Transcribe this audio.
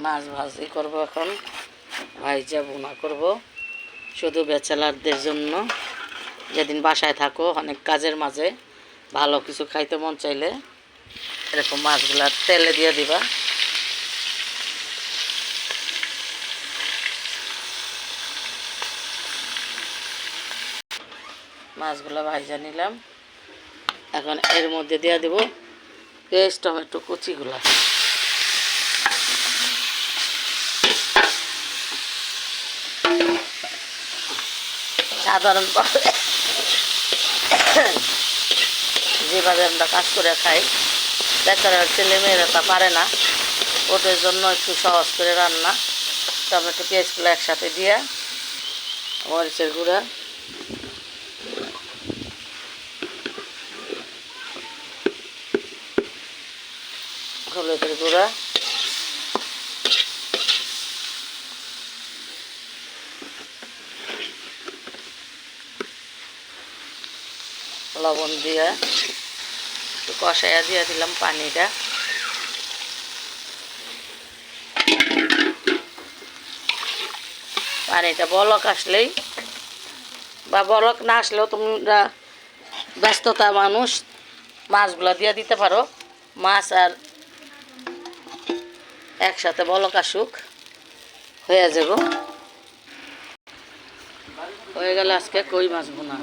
মাছ ভাজি করব এখন, ভাইজা বোনা করব শুধু ব্যাচেলারদের জন্য। যেদিন বাসায় থাকো অনেক কাজের মাঝে ভালো কিছু খাইতে মন চাইলে এরকম মাছগুলা তেলে দিয়ে দিবা। মাছগুলো ভাইজা নিলাম, এখন এর মধ্যে দিয়ে দেব পেঁয়াজ টমেটো কুচিগুলা। সাধারণভাবে যেভাবে আমরা কাজ করে খাই, বেচারা ছেলেমেয়েরা তা পারে না, ওদের জন্য একটু সহজ করে রান্না। টমেটো পেঁয়াজগুলো একসাথে দিয়ে, মরিচের গুঁড়া, হলুদের গুঁড়া, লবণ দিয়ে একটু কষাইয়া দিয়ে দিলাম পানিটা। পানিটা বলক আসলেই বা বলক না আসলেও তোমরা ব্যস্ততা মানুষ মাছগুলো দিয়ে দিতে পারো। মাছ আর একসাথে বলক আসুক, হয়ে যাব। হয়ে গেল আজকে কই মাছ বোনা।